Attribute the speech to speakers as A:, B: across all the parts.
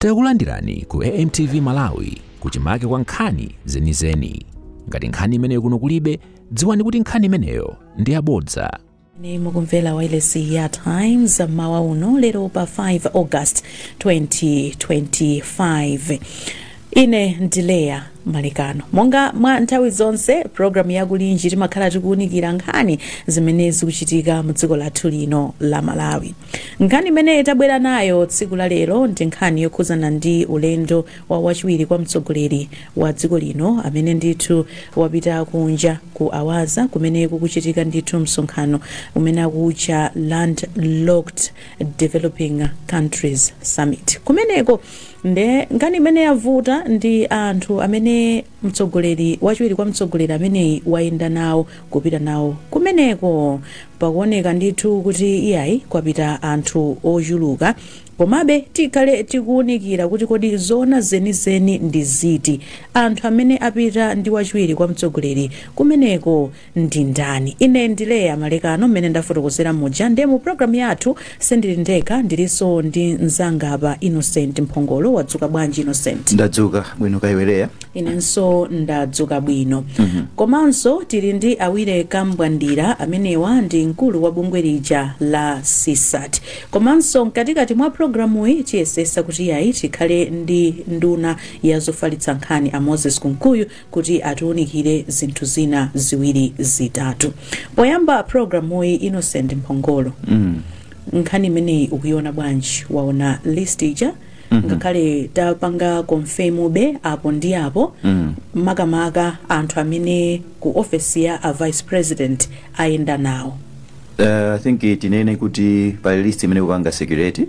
A: Takulandirani ku AMTV Malawi kuchimake kwa nkhani zenizeni. Ngati nkhani imeneyo kuno kulibe, dziwani kuti nkhani imeneyo ndi yabodza.
B: Ni mukumvela wailesi ya Times mawa uno lero pa 5 August 2025. Ine ndilea Malikano. Monga mwa nthawi zonse programu ya kulinji timakhala tikuunikira nkhani zimene zikuchitika mu dziko lathu lino la Malawi. Nkhani imene tabwera nayo tsiku la lero ndi nkhani yokhuzana ndi ulendo wa wachiwiri kwa mtsogoleri wa dziko lino amene ndithu wapita kunja ku Awaza kumene kukuchitika ndithu msonkhano umene akucha Landlocked Developing Countries Summit. Kumeneko nkhani imene yavuta ndi anthu amene mtsogoleri wachiwiri kwa mtsogoleri amene wayenda nawo kupita nawo kumeneko, pakuoneka ndithu kuti iyayi kwapita anthu ochuluka. Komabe tikhale tikuunikira kuti kodi zona zenizeni ndi ziti, anthu amene apita ndi wachiwiri kwa mtsogoleri kumeneko ndi ndani. Ine ndileya Malekano mmene ndafotokozera muja ndi mu programu yathu sindili ndekha, ndilinso ndi mzanga Innocent Mphongolo. Wadzuka bwanji Innocent?
C: Ndadzuka bwino kaiweleya.
B: Inenso ndadzuka bwino. Komanso tili ndi Awire Kambwandira amenewa ndi mkulu wa bungwe lija la CSAT. Komanso mkatikati mwa programu hii tiyesesa kuti yayi tikhale ndi nduna ya zofalitsa nkhani a Moses Kunkuyu kuti atiunikire zinthu zina ziwiri zitatu. Poyamba programu hii Innocent Mphongolo, nkhani imeneyi ukuiona bwanji? Waona list ija ngakhale tapanga confirm be apo ndi apo makamaka anthu amene ku office ya a vice president ayenda nawo?
C: I think tinene kuti pali list imene kupanga security.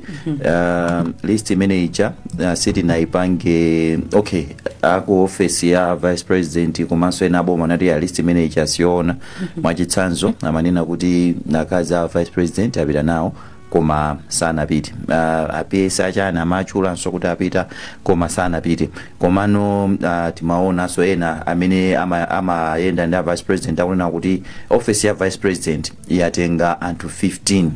C: List imene icha city naipange okay ako office ya vice president komanso ena aboma nati ya list imene icha siona mwachitsanzo amanena kuti nakazi a vice president apita nawo koma sana piti. APS achana amachula nso kuti apita koma sana piti. Komano timaona so ena amene amayenda ndi vice president akunena kuti office ya vice president yatenga anthu 15.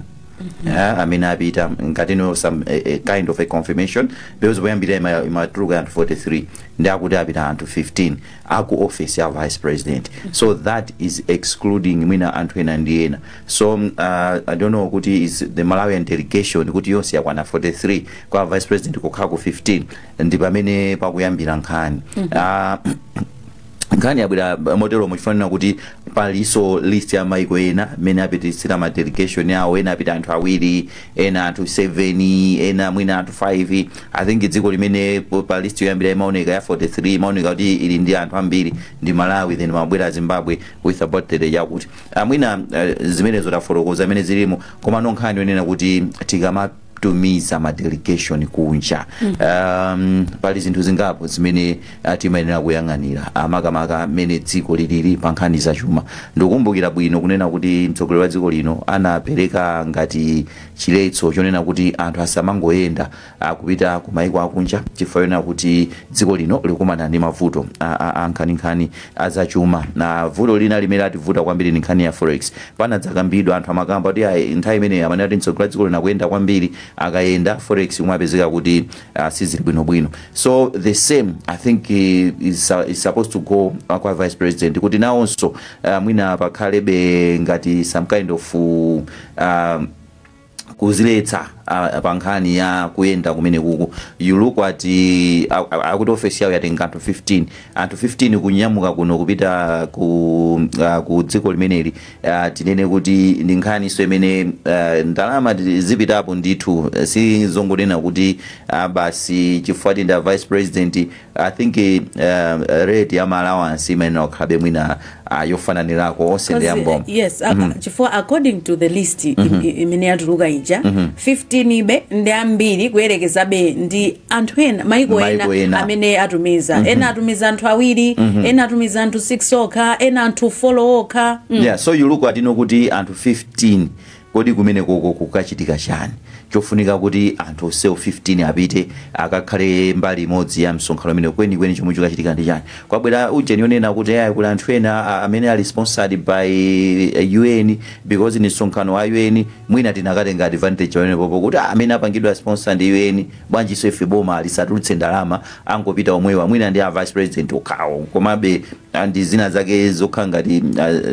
C: Amene apita ngati some kind of a confirmation because poyambira imatuluka anthu 43 ndi akuti apita anthu 15 aku office ya vice president. So that is excluding mwina anthu ena ndi ena. So I don't know kuti is the Malawian delegation kuti yonse yakwana 43 kwa vice president kukhala ku 15 ndi pamene pakuyambira nkhani. Nkhani yabwera modelo muchifanira kuti paliso list ya maiko ena mene apitisira ma delegation yawo, ena apita anthu awiri, ena anthu 7, ena mwina anthu 5. I think dziko limene pa list yoyambira imaoneka ya 43 imaoneka kuti ili ndi anthu ambiri ndi Malawi, then mabwera Zimbabwe with about the yakuti mwina zimenezo tafotokoza zimene zilimo. Koma nkhani yonena kuti tikamatumiza ma delegation kunja pali zinthu zingapo zimene timayenera kuyang'anira makamaka mene dziko lilili pa nkhani za chuma. Ndikukumbukira bwino kunena kuti mtsogoleri wa dziko lino anapereka ngati chiletso chonena kuti anthu asamangoyenda kupita ku maiko akunja chifukwa kuti dziko lino likumana ndi mavuto nkhani za chuma. Na vuto lina limene lativuta kwambiri ni nkhani ya forex. Panadzakambidwa anthu amakamba kuti nthawi imene amene ati mtsogoleri wa dziko lino akuyenda kwambiri akayenda forex umapezeka kuti sizili bwinobwino. So the same I think is supposed to go kwa vice president kuti nawonso mwina pakhalebe ngati some kind of kuziletsa pa nkhani ya kuyenda kumene kuku. You look at akuti office yawo yatenga anthu 15. Anthu 15 kunyamuka kuno kupita ku dziko limeneli. Tinene kuti ndi nkhani so imene ndalama zipitapo ndithu, si zongonena kuti basi chifukwa ndi vice president. I think rate ya allowance imene okhabe mwina yofananirako onse ndi amboma.
B: Yes, chifukwa according to the list imene yatuluka ija 15 ibe ndi ambiri kuyerekeza be ndi anthu ena maiko ena amene atumiza. Ena atumiza anthu awiri, ena atumiza anthu 6 okha, ena anthu 4 okha.
C: Yeah, so you look at kuti anthu 15 kodi kumene kukachitika chani chofunika kuti anthu onsewo 15 apite akakhale mbali imodzi ya msonkhano umene kwenikweni chomwe chikachitika ndi chani. Kwabwera ujeni yonena kuti kuli anthu ena amene ali sponsored by UN because ni msonkhano wa UN mwina tinakatenga advantage yone popo kuti amene apangidwa sponsor ndi UN bwanji so ife boma alisatulutse ndalama angopita omwewa mwina ndi a vice president okawo komabe ndi zina zake zokhala ngati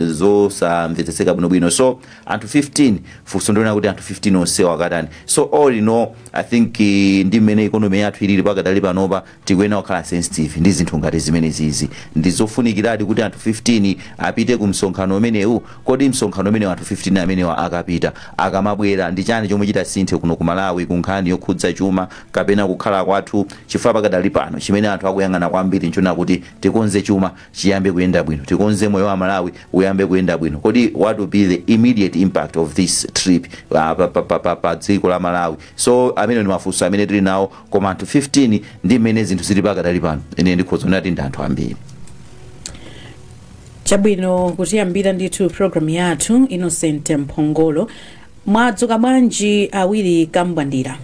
C: zosamvetseseka bwinobwino. So anthu 15 funso ndiona kuti anthu 15 onsewa akatani. So all in all I think ndi mmene economy yathu ilili pakadali panopa tikuyenera kukhala sensitive ndi zinthu ngati zimene zizi ndizofunikiradi kuti anthu 15 apite ku msonkhano umenewu. Kodi msonkhano umene anthu 15 amenewa akapita akamabwera ndi chani chomwe chita sinthe kuno ku Malawi ku nkhani yokhudza chuma kapena kukhala kwathu chifukwa pakadali pano chimene anthu akuyang'ana kwambiri nchona kuti tikonze chuma chiyambe kuyenda bwino, tikonze moyo wa Malawi uyambe kuyenda bwino. Kodi what will be the immediate impact of this trip pa dziko la Malawi? So amene ni mafunso amene tili nawo koma anthu 15 ndi mmene zinthu zili pakadali pano ine ndikhoza nati ndi anthu ambiri.
B: Chabwino kutiyambira ndithu program yathu Innocent Mphongolo. Mwadzuka bwanji awiri Kambwandira?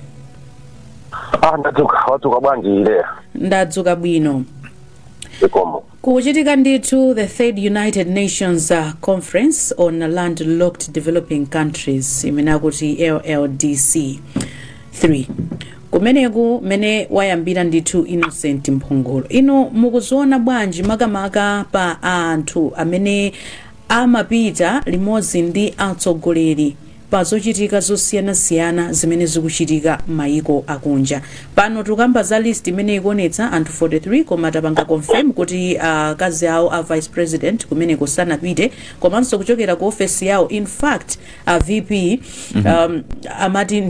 D: Ndadzuka bwanji ile.
B: Ndadzuka bwino.
D: Ikomo.
B: Kuchitika ndithu the third United Nations Conference on Landlocked Developing Countries imene kuti LLDC 3. Kumeneku mene wayambira ndithu Innocent Mphongolo. Ino mukuziona bwanji makamaka pa anthu amene amapita limodzi ndi atsogoleri pa zochitika zosiyanasiyana zimene zikuchitika m'mayiko akunja. Pano tukamba za list imene ikuonetsa anthu 43 koma tapanga confirm kuti akazi awo a vice president kumene kusanapite komanso kuchokera ku office yawo. In fact VP amati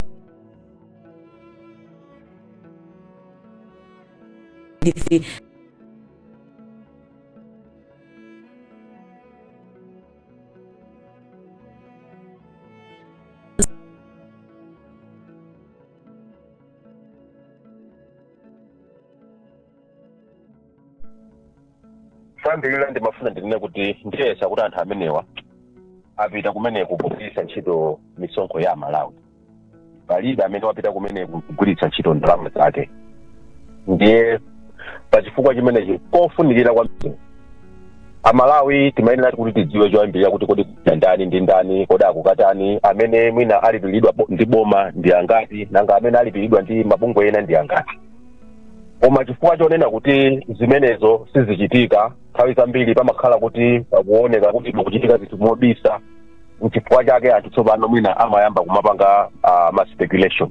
D: Sambirira ndi mafuna ndinene kuti ndiyesa kuti anthu amenewa apita kumene kugwiritsa ntchito misonkho ya Malawi. Palibe amene wapita kumene kugwiritsa ntchito ndalama zake. Ndiye pachifukwa chimenechi kofunikira kwambiri Amalawi timayenera kuti tidziwe choyambirira kuti kodi ndani ndi ndani, kodi akukatani, amene mwina alipilidwa ndi boma ndi angati nanga amene alipilidwa ndi mabungwe ena ndi angati. Koma chifukwa chonena kuti zimenezo sizichitika nthawi zambiri pamakhala kuti pakuoneka kuti kuchitika zinthu mobisa. Chifukwa chake anthu tsopano mwina amayamba kumapanga ma speculation.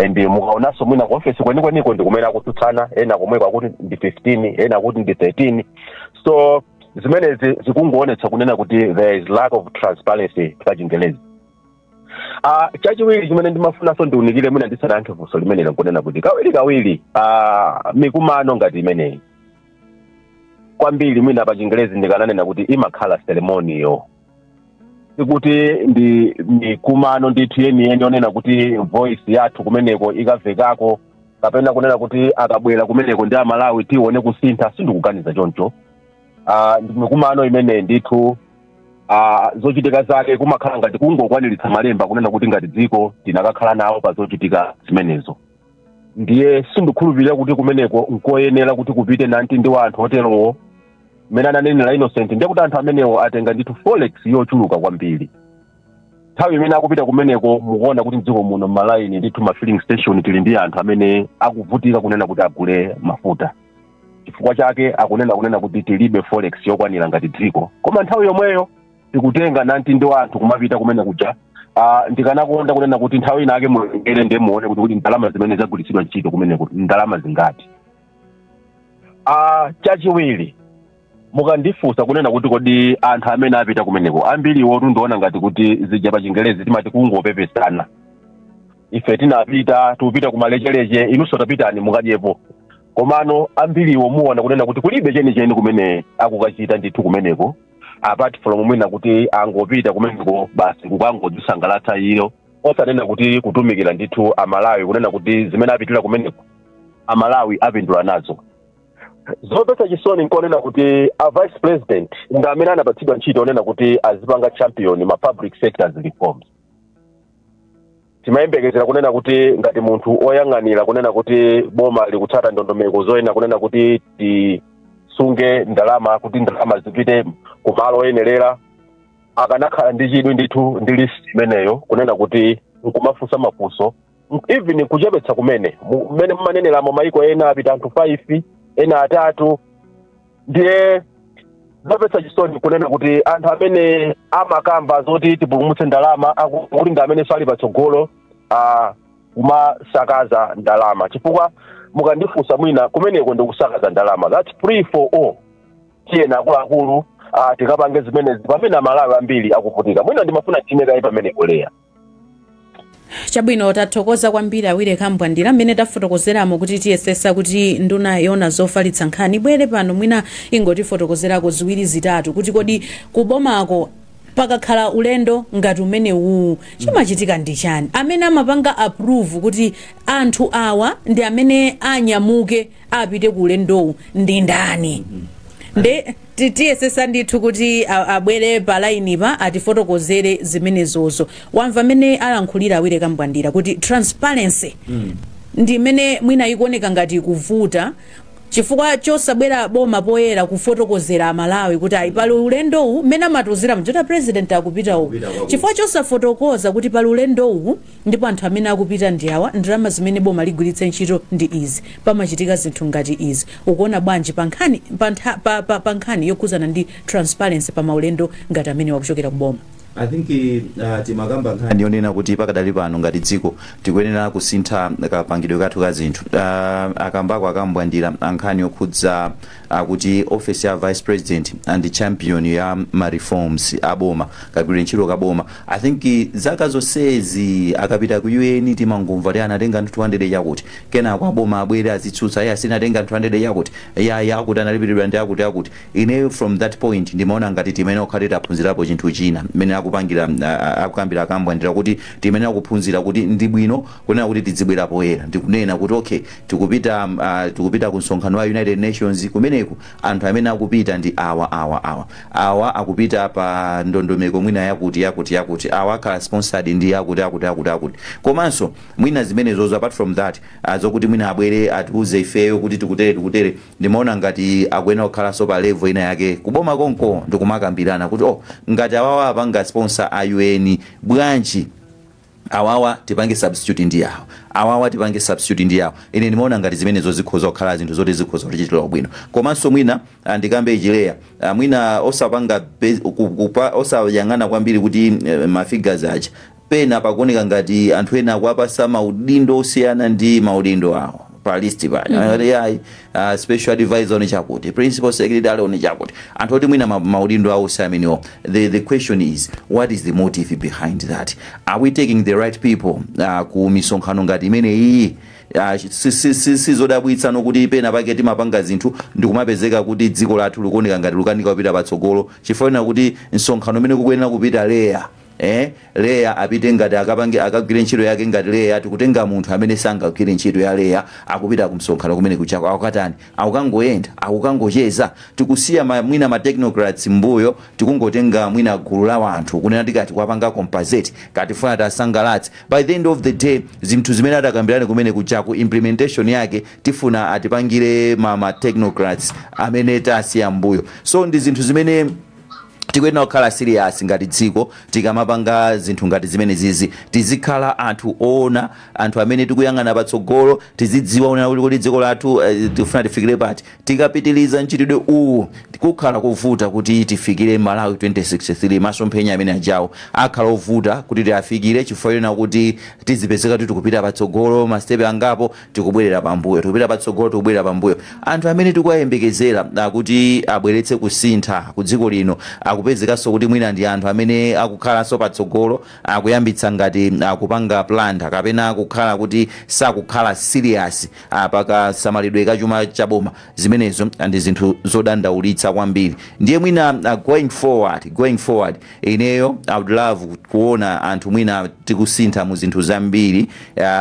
D: And mukaonanso mwina ku office kwenikweniko ndi kumene akutsutsana, ena komweko akuti ndi 15 ena akuti ndi 13. So zimenezi zikungoonetsa kunena kuti there is lack of transparency pa Chingelezi. Chachiwiri chimene ndimafunanso ndiunikire mwina ndisanayankhe funso limene nkunena kuti kawiri mikumano ngati imeneyi kwambiri mwina pa Chingelezi ndikananena kuti imakhala ceremonial. Sikuti ndi mikumano ndithu yeniyeni onena kuti voice yathu kumeneko ikavekako kapena kunena kuti akabwera kumeneko ndi Amalawi tione kusintha sindikuganiza choncho. Ndi mikumano imene ndithu zochitika zake kumakhala ngati kungokwaniritsa malemba kunena kuti ngati dziko tinakakhala nawo pa zochitika zimenezo. Ndiye sindikhulupirira kuti kumeneko nkoyenera kuti kupite nanti ndi anthu oterowo. Mene ananenera Innocent ndiye kuti anthu amenewo atenga ndithu forex yochuluka kwambiri. Nthawi imene akupita kumeneko mukuona kuti mdziko muno m'Malawi ndithu ma filling station tili ndi anthu amene akuvutika kunena kuti agule mafuta. Chifukwa chake akunena kuti tilibe forex yokwanira ngati dziko. Koma nthawi yomweyo tikutenga nanti ndi anthu kumapita kumene kuja. Ndikanakonda kunena kuti nthawi inake mulengere ndiye muone kuti ndalama zimene zagulitsidwa ntchito kumeneko ndalama zingati. Chachiwiri mukandifunsa kunena kuti kodi anthu amene apita kumeneko ambiriwo tundiona ngati kuti zija pa Chingelezi timati kungopepesana. Ife tinapita tupita kumalechereche inunso tapitani mukadyepo. Komano ambiriwo muona kunena kuti kulibe chenicheni kumene akukachita ndithu kumeneko. Apart from mwina kuti angopita kumeneko basi kukangodzisangalatsa iyo osanena kuti kutumikira ndithu Amalawi kunena kuti zimene apitira kumeneko Amalawi apindula nazo. Zopetsa chisoni nkonena kuti a vice president ngamene anapatsidwa ntchito onena kuti azipanga champion ma public sectors reforms. timayembekezera kunena kuti ngati munthu oyang'anira kunena kuti boma likutsata ndondomeko zoyenera kunena kuti tisunge ndalama kuti ndalama zipite kumalo oyenerera, akanakhala ndi chidwi ndithu ndi list imeneyo kunena kuti nkumafunsa mafunso even kuchepetsa kumene mumanenelamo maiko ena apita anthu 5 ena 3 ndiye zapetsa chisoni kunena kuti anthu amene amakamba zoti tipulumutse ndalama akuti ndi amene sali patsogolo kumasakaza ndalama, chifukwa mukandifunsa mwina kumeneko ndikusakaza ndalama, that's free for all. Tiyena akuluakulu tikapange zimenezi pamene amalawi ambiri akuvutika, mwina ndimafuna timekayi pamene kuleya.
B: Chabwino, tathokoza kwambiri Awire Kambwandira amene tafotokozeramo kuti tiyesesa kuti nduna yona zofalitsa nkhani bwere pano mwina ingotifotokozerako ziwiri zitatu kuti kodi kubomako pakakhala ulendo ngati umene uwu chimachitika ndi chani, amene amapanga approve kuti anthu awa ndi amene anyamuke apite ku ulendowu ndi ndani. Nde tiyesesa ndithu kuti abwere pa line pa atifotokozere zimenezozo. Wamva amene alankhulira Awire Kambwandira kuti transparency ndi imene mwina ikuoneka ngati kuvuta chifukwa chosabwera boma poyera kufotokozera amalawi kuti ayi pali ulendowu mmene amatuzira mjota president akupita uku, chifukwa chosafotokoza kuti pali ulendowu ndipo anthu amene akupita ndi awa, ndalama zimene boma ligwiritse ntchito ndi izi, pamachitika zinthu ngati izi. Ukuona bwanji pa nkhani yokhuzana ndi transparency pa maulendo ngati amene wakuchokera ku boma?
C: I think timakamba nkhani yonena kuti pakadali pano ngati dziko tikuyenera kusintha kapangidwe kathu ka zinthu. Akambako Akambwandira ankhani yokhudza kuti office ya vice president and champion ya ma reforms aboma kagwire ntchito kaboma. I think zaka zonsezi akapita ku UN timangomva kuti anatenga 200 yakuti kena kwa boma abwere azitsutsa ya sinatenga 200 yakuti yakuti analipiridwa ndi yakuti. Ine from that point ndimaona ngati timene okhalira aphunzirapo chinthu china mmene akupangira akukambira Akambwandira kuti timene akuphunzira kuti ndi bwino kunena kuti tidzibwera poyera ndikunena kuti okay tikupita ku msonkhano wa United Nations kumeneku anthu amene akupita ndi awa akupita pa ndondomeko mwina yakuti awa akhala sponsored ndi yakuti komanso mwina zimenezozo apart from that zokuti mwina abwere atiuze ifeyo kuti tikutere ndimaona ngati akuyenera kukhala so pa level ina yake kuboma konko ndikumakambirana kuti ngati awawa apanga sponsor a UN bwanji awawa tipange substitute ndi yawo ine nimeona ngati zimenezo zikhoza kukhala zinthu zoti zikhoza kuchitira bwino. Komanso mwina ndikambe ichileya mwina osapanga osayang'ana kwambiri kuti mafigures aja pena pakuoneka ngati anthu ena akuapasa maudindo osiyana ndi maudindo awo pa list pa special advisor on chakuti, principal secretary on chakuti, anthu oti mwina maudindo awo sameniwo. The question is, what is the motive behind that? Are we taking the right people ku misonkhano ngati imene iyi? Sizodabwitsa nokuti pena pake timapanga zinthu ndikumapezeka kuti dziko lathu likuoneka ngati lukanika kupita patsogolo chifukwa kuti msonkhano umene kukuyenera kupita leya apite ngati akagwire ntchito yake ngati leya tikutenga munthu amene sangagwire ntchito ya leya akupita ku msonkhano kumene kuchako akukatani akukangoyenda akukangocheza tikusiya mwina ma technocrats mbuyo tikungotenga mwina gulu la anthu kunena tikati kwapanga compensate kati funa tasangalatse. By the end of the day zinthu zimene atakambirane kumene kuchako implementation yake tifuna atipangire ma technocrats amene tasiya mbuyo. So ndi zinthu zimene tikuyenera kukhala serious ngati dziko tikamapanga zinthu ngati zimene zizi tizikhala anthu ona anthu amene tikuyang'ana patsogolo tizidziwa unena kuti dziko lathu tifuna tifikire pati tikapitiliza ntchitidwe uwu tikukhala kuvuta kuti tifikire Malawi 2063 masomphenya amene ajawo akhala ovuta kuti tiafikire chifukwa kuti tizipezeka kuti tikupita patsogolo mastepe angapo tikubwerera pambuyo tikupita patsogolo tikubwerera pambuyo. Anthu amene tikuyembekezera kuti abweretse kusintha ku dziko lino akupezekanso kuti mwina ndi anthu amene akukhalanso patsogolo akuyambitsa ngati akupanga planta kapena akukhala kuti sakukhala serious pakasamalidwe kachuma chaboma. Zimenezo ndi zinthu zodandaulitsa kwambiri. Ndiye mwina going forward ineyo I would love kuona anthu mwina tikusintha mu zinthu zambiri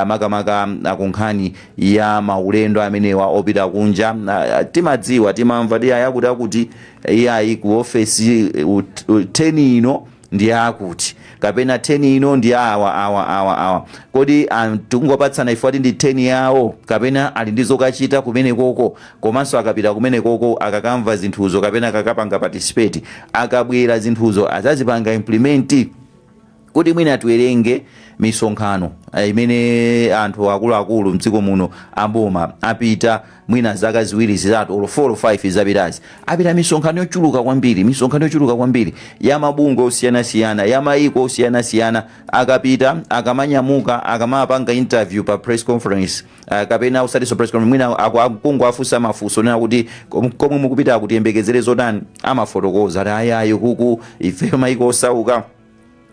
C: makamaka akunkhani ya maulendo amenewa opita kunja. Timadziwa timamva ndi ayakuti iyayi ku office 10 ino ndi akuti kapena 10 ino ndi awa kodi tingopatsana ifo ati ndi 10 yawo kapena ali ndi zokachita kumene koko komanso akapita kumene koko akakamva zinthuzo kapena akakapanga participate akabwera zinthuzo azazipanga implement kuti mwina tiwerenge misonkhano imene anthu akuluakulu mdziko muno aboma apita mwina zaka ziwiri zitatu or 4 or 5 zapitazi apita misonkhano yochuluka kwambiri ya mabungwe osiyanasiyana ya maiko osiyanasiyana akapita akamanyamuka akamapanga interview pa press conference kapena usatiso press conference mwina akungu afusa mafunso nena kuti komwe mukupita akutiyembekezere zotani amafotokoza ati ayayi kuku ife maiko osauka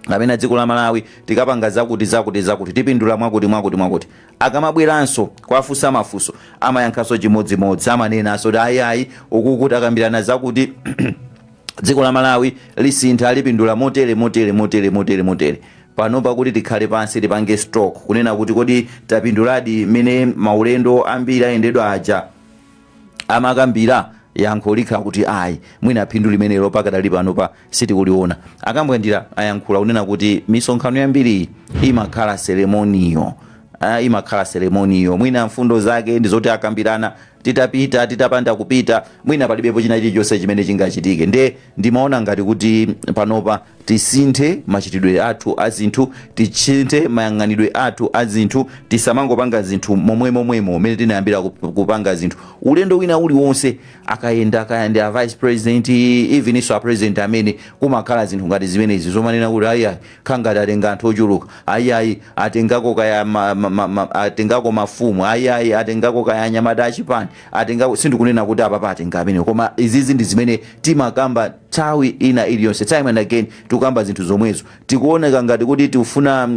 C: kapena dziko la Malawi tikapanga zakuti tipindula mwakuti akamabweranso kwafusa mafunso amayankhaso chimodzimodzi amanenanso kuti ayayi ukukuti akambirana zakuti dziko la Malawi lisintha lipindula motere panopa kuti tikhale pansi tipange stock kunena kuti kodi tapinduladi mene maulendo ambiri ayendedwa aja amakambira yankho likhala kuti ayi mwina phindu limenelo pakadali panopa sitikuliona akambwandira ayankhula kunena kuti misonkhano yambiri imakhala seremoniyo mwina mfundo zake ndizoti akambirana titapita titapanda kupita mwina palibepo china chilichonse chimene chingachitike ndimaona ngati kuti panopa tisinthe machitidwe athu azinthu tisinthe mayang'anidwe athu azinthu tisamangopanga zinthu momwemo mene tinayambira kupanga zinthu ulendo wina uliwonse akayenda a vice president even iso a president amene kumakhala zinthu ngati zimenezi zomanena kuti ayayi khangati atenga anthu ochuluka ayayi atengako mafumu ayayi atengako kaya anyamata achipani atengako sindikunena kuti apa atenga amene koma izizi ndi zimene timakamba nthawi ina iliyonse time and again tukamba zinthu zomwezo tikuoneka ngati kuti tifuna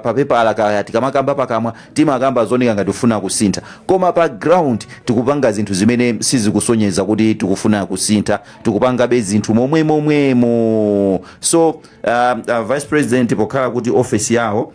C: papepala kaya tikamakamba pakamwa timakamba zooneka ngati tifuna kusintha koma pa ground tikupanga zinthu zimene sizikusonyeza kuti tikufuna kusintha tikupangabe zinthu momwemo so vice president pokhala kuti office yawo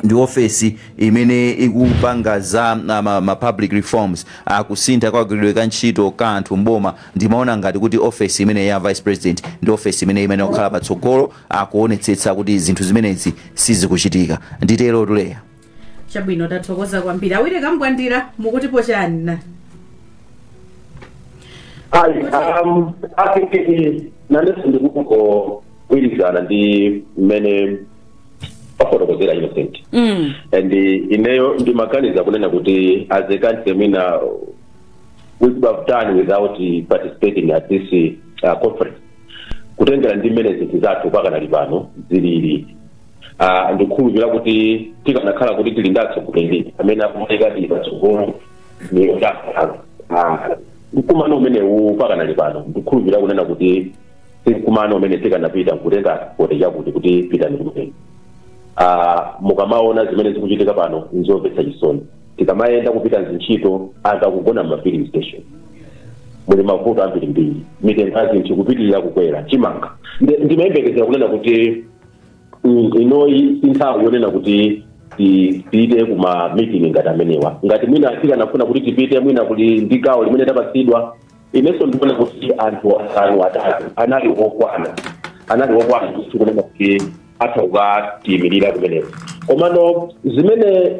C: ndi ofesi imene ikupanga za ma public reforms kusintha kwa kagwiridwe ka ntchito ka anthu mboma ndimaona ngati kuti ofesi imene ya vice president ndi ofesi imene kukhala patsogolo akuonetsetsa kuti zinthu zimenezi sizikuchitika nditero tuleya
B: chabwino tathokoza kwambiri awire kambwandira mukutipo chani
D: I think nanesi ndikuko wirizana ndi mmene pafotokozera Innocent and ineyo ndimaganiza kunena kuti as a country mina we could have done without participating at this conference kutengera ndi mmene zinthu zathu pakanali pano zilili ndikhulupirira kuti tikanakhala kuti tili ndatsogoleri amene akuoneka ndi patsogolo ni mkumano umenewu pakanali pano ndikhulupirira kunena kuti mkumano umene tikanapita kutenga kote chakuti kuti pitani kumene mukamaona zimene zikuchitika pano nzomvetsa chisoni tikamayenda kupita ntchito akakugona ma filling station muli mavuto ambiri mitengo azinthu kupitirira kukwera chimanga ndimayembekezera kunena kuti inoyi sinthawi yonena kuti tipite kuma meeting ngati amenewa ngati mwina tikanafuna kuti tipite mwina kuli ndi gawo limene tapatsidwa inenso ndikuona kuti anthu asanu atatu anali okwana kuti kunena kuti atauka tiyimirira kumeneko komano zimene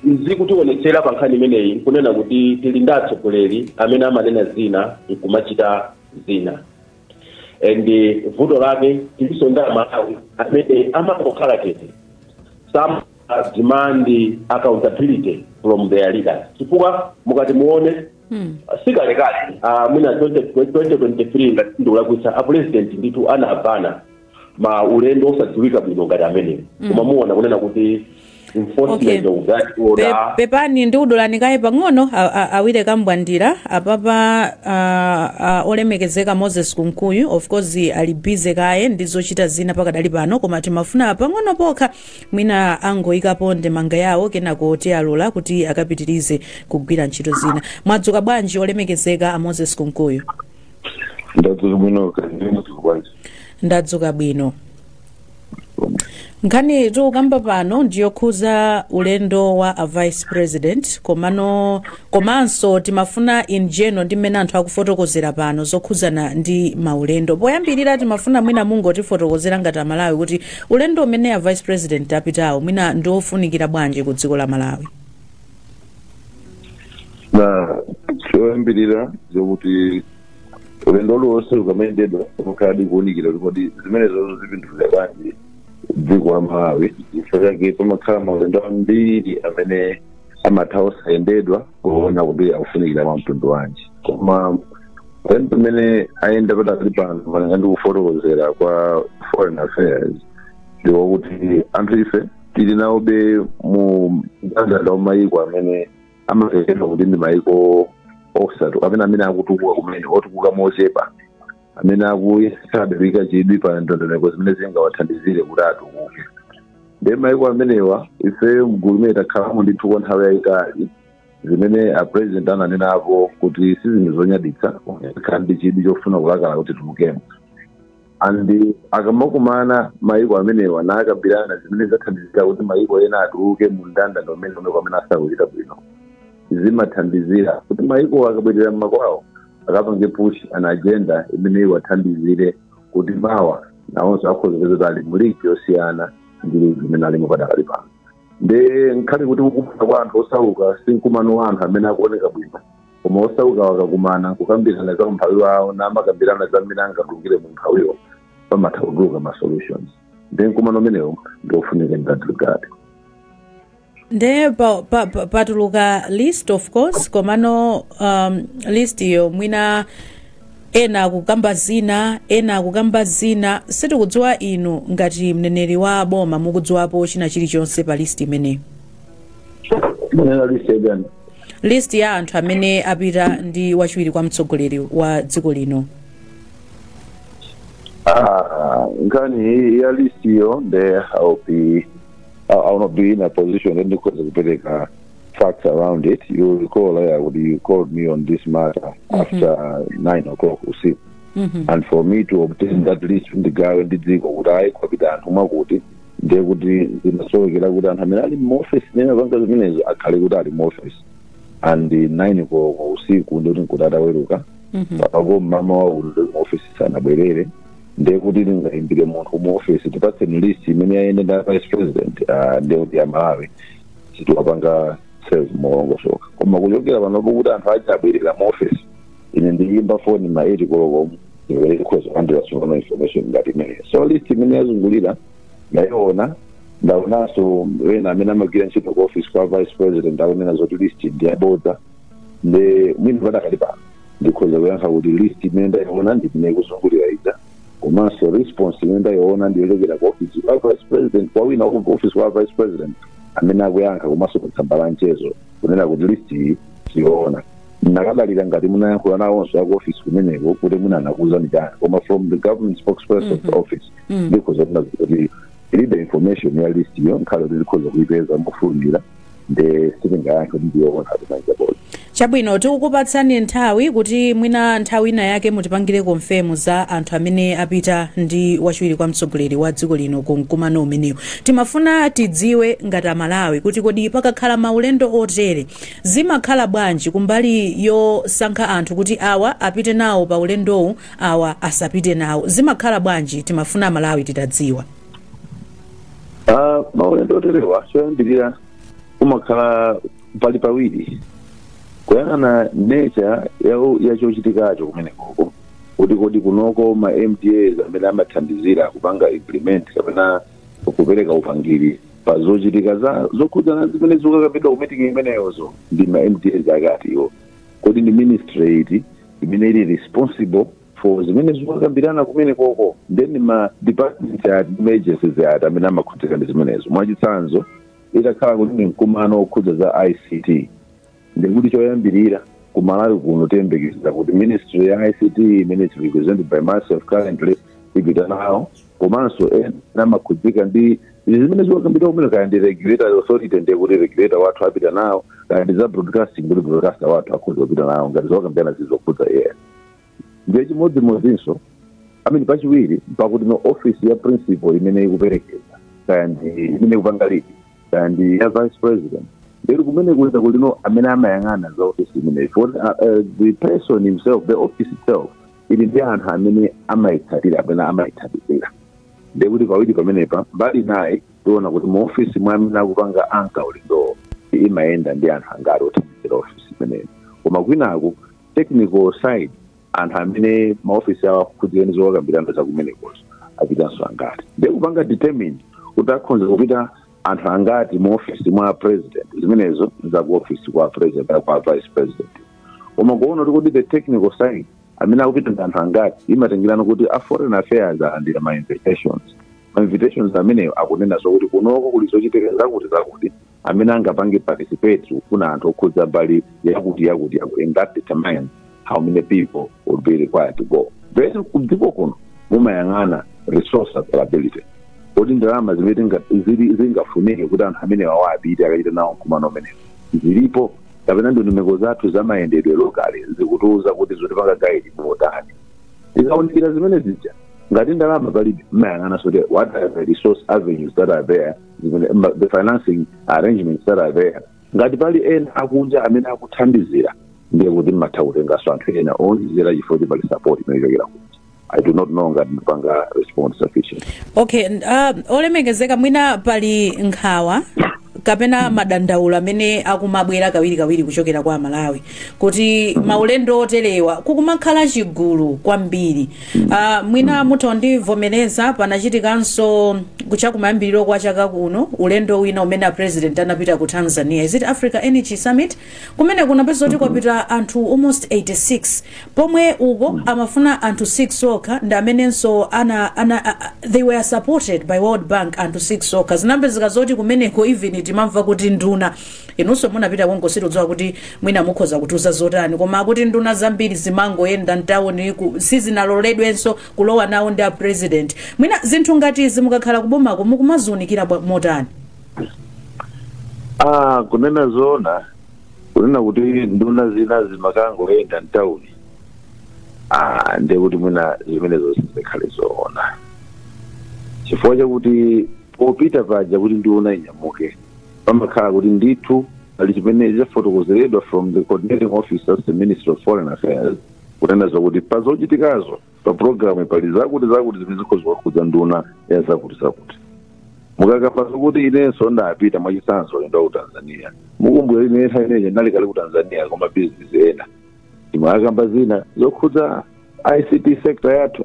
D: zikutionetsera pa nkhani imeneyi kunena kuti tili ndi atsogoleri amene amanena zina nkumachita zina and vuto lake tiliso ndi Amalawi amene amangokhala chete some demand accountability from their leaders chifukwa mukati muone sikalekale mwina 2023 ngati ndikulakwitsa a president nditu anapana ma ulendo osadziwika bwino ngati amenewo koma muona kunena kuti enforcement of that order
B: pepani ndi udolanikaye pang'ono awire kambwandira apapa olemekezeka Moses Kunkuyu of course ali busy kaye ndi zochita zina pakadali pano koma timafuna pang'ono pokha mwina angoyikapo ndemanga yawo kenako alola kuti akapitirize kugwira ntchito zina mwadzuka bwanji olemekezeka Moses Kunkuyu
E: ndadzuka bwino
B: ndadzuka bwino nkhani tikukamba pano ndiyokhuza ulendo wa a vice president komanso timafuna in general ndi mmene anthu akufotokozera pano zokhuzana ndi maulendo. Poyambirira timafuna mwina mungotifotokozera ngati amalawi kuti ulendo umene a vice president apitawo mwina ndiofunikira bwanji ku dziko la Malawi.
E: Na choyambirira zokuti ulendo lonse ukamendedwa mukadi kuunikira kuti zimenezo zipindulira bwanji dziko la Malawi. Chifukwa chake pamakhala maulendo ambiri amene amatha osayendedwa kuona kuti akufunikira mwa mtundu wanji. Koma ulendo umene ayenda padakali pano malingana ndi kufotokozera kwa foreign affairs ndiwokuti anthu ife tili nawobe mu mndandanda wa mayiko amene amakekedwa kuti ndi mayiko osatu amene akutukuka kumene otukuka mochepa amene akuyesabika chidwi pa ndondomeko zimene zingawathandizire kuti atukuke. Ndi mayiko amenewa ife mgulu limene takhalamo ndithu kwa nthawi yayitali zimene a president ananenapo kuti sizinthu zonyaditsa khala ndi chidwi chofuna kulakala kuti tulukemo. Andi akamakumana mayiko amenewa nakambirana zimene zathandizira kuti mayiko ena atuluke mu mndandanda umene amene asakuchita bwino zimathandizira kuti mayiko akabwerera m'makwawo akapange push an agenda imene iwathandizire kuti mawa nawonso akhoza kuti ali muligi yosiyana ndi zimene alimo padakali pano. Ndi nkhani kuti kukumana kwa anthu osauka sinkumano wa anthu amene akuoneka bwino koma osauka wakakumana kukambirana za umphawi wawo namakambirana za mmene angatulukire mu mphawiwo pamatha kutuluka ma solutions. Ndi mkumano umenewo ndiofunika ndatiligati.
B: Nde patuluka list of course komano list iyo mwina ena akukamba zina sitikudziwa inu ngati mneneri wa boma mukudziwapo china chilichonse pa list imeneyi. List ya anthu amene apita ndi wachiwiri kwa mtsogoleri wa dziko lino.
E: Nkhani ya list iyo I'll not be in a position to facts around it. You recall you called me on this matter after 9 o'clock usiku. And for me to obtain that list from the guy and the kudai kwabita anthu makuti ndiye kuti zinasowekera kuti anthu amene ali mu-office nena zanga zimenezo akhale kuti ali mu-office. And 9 o'clock usiku ndiye kuti nkudada weruka pako mama wawo ndi mu-office sanabwerere ndiye kuti lingayimbire munthu mu-office tipatseni list imene yayenda nda vice president ndiye kuti ya Malawi situwapanga sales molongosoka. Koma kuchokera panopo kuti anthu achabwerera mu-office ine ndiyimba phone ma 8 koloko ndiwere kukhoza kandira sona information ngati imene. So list imene yazungulira ndayiona ndaonanso wena amene amagwira ntchito ku office kwa vice president akunena zoti list ndiyabodza ndi mwini padakali pano ndikhoza kuyankha kuti list imene ndayiona ndi imene ikuzungulira ija komanso response imene ndayiona ndiyochokera ku office kwa vice president kwa wina ku office kwa vice president amene akuyankha komanso kutsamba la mchezo kunena kuti list iyi tiyoona. Nakadalira ngati munayankhula nawonso aku office kumeneko kuti munanakuza njani koma from the government spokesperson of the office ndikhoza kuti ilibe information ya list iyo nkhala kuti likhoza kuyipeza mofulumira ndi sitingayankhe ndiyoona timanja bodi.
B: Chabwino tikukupatsani nthawi kuti mwina nthawi ina yake mutipangire konfemu za anthu amene apita ndi wachiwiri kwa mtsogoleri wa dziko lino kumkumano umenewu. Timafuna tidziwe ngati Amalawi kuti kodi pakakhala maulendo otere zimakhala bwanji kumbali yosankha anthu kuti awa apite nawo pa ulendowu awa asapite nawo zimakhala bwanji timafuna Amalawi titadziwa.
E: Maulendo oterewa choyambirira kumakhala pali pawiri kuyang'ana nature yachochitikacho kumeneko kuti kodi kunoko ma MDAs amene amathandizira kupanga implement kapena kupereka upangiri pa zochitika zokhudzana zimene zikukambidwa ku meeting imeneyozo ndi ma MDAs akati iwo kodi ndi ministry iti imene ili responsible for zimene zikukambirana kumenekoko then ma departments ma agencies ati amene amakhudzika ndi zimenezo. Mwachitsanzo itakhala kuti ni mkumano okhudza za ICT ndikuti choyambirira ku Malawi kuno tiyembekeza kuti ministry ya ICT imene is represented by myself currently ipita nawo komanso ena makhudzika ndi zimene zikukambidwa kumene kaya ndi regulator authority ndiye kuti regulator wathu apita nawo kaya ndi za broadcasting kuti broadcaster wathu akhoza kupita nawo ngati zokambirana zizokhudza iye. Ndiye chimodzimodzinso pachiwiri pakuti no office ya principal imene ikuperekeza kandi imene kupanga lidi kandi ya vice president ndiri kumene kuita kulino amene amayang'ana za office imene for the person himself, the office itself ili ndi anthu amene amayitsatira apena amayithandizira ndekuti pawiri pamenepa mbali naye tiona kuti mu office mwa amene akupanga anka ulindo imayenda ndi anthu angati othandizira office imeneyo koma kwinaku technical side anthu amene maofisi awo akukhudzireni zokambirana zakumenekozo apitanso angati ndekupanga determine kuti akhonza kupita anthu angati mu office mwa president zimenezo zaku office kwa president kwa vice president koma kuona kuti the technical side amene akupita ndi anthu angati imatengirana kuti a foreign affairs alandira ma invitations ameneyo akunena zokuti kunoko kuli zochitika zakuti amene angapange participate kufuna anthu okhudza mbali yakuti and that determines how many people will be required to go. Bese kudziko kuno mumayang'ana resource availability kuti ndalama zimene zingafunike kuti anthu amene awapite akachita nawo mkumano umenewo zilipo kapena ndondomeko zathu zamayendedwe lokali zikutiuza kuti zotipanga guide motani tikaonekera zimene zija ngati ndalama palibe mmayang'ana sote what are the resource avenues that are there, the financing arrangements that are there. Ngati pali ena akunja amene akuthandizira ndiye kuti mmatha kutengaso anthu ena onjezera chifukwa pali support imene ichokera kunja. I do not know ngati ndipanga response sufficient.
B: Okay, olemekezeka mwina pali nkhawa kapena madandaula amene akumabwera kawiri kuchokera kwa Malawi kuti maulendo otelewa kukumakhala chigulu kwambiri. Mwina mutha ndivomereza panachitikanso kuchakumayambiriro kwa chaka kuno ulendo wina umene president anapita ku Tanzania, is it Africa Energy Summit, kumene kunapeza kuti kwapita anthu almost 86 pomwe uko amafuna anthu 6 okha ndi amenenso they were supported by World Bank anthu 6 okha. Zinapezeka zoti kumeneko even timamva kuti nduna inunso munapita kongosiridzwa kuti mwina mukhoza kutuza zotani koma kuti nduna zambiri zimangoyenda mtawuni sizinaloledwenso kulowa nawo ndi a president. Mwina zinthu ngati izi mukakhala kubomako mukumaziunikira motani?
E: Kunena zona kunena kuti nduna zina zimakangoyenda mtawuni ndiye kuti mwina zimenezo zikhale zoona chifukwa chakuti popita paja kuti nduna inyamuke pamakhala kuti ndithu ali chimene chafotokozeredwa from the coordinating officers, the Ministry of Foreign Affairs, kunena zokuti pazochitikazo pa programu pali zakuti zimene zikhoza nduna ya zakuti mukakamba zokuti inenso ndapita mwachitsanzo lendo ku Tanzania mukumbukira ine nthawi ineyi ndali kale ku Tanzania koma business ena timakamba zina zokhudza ICT sector yathu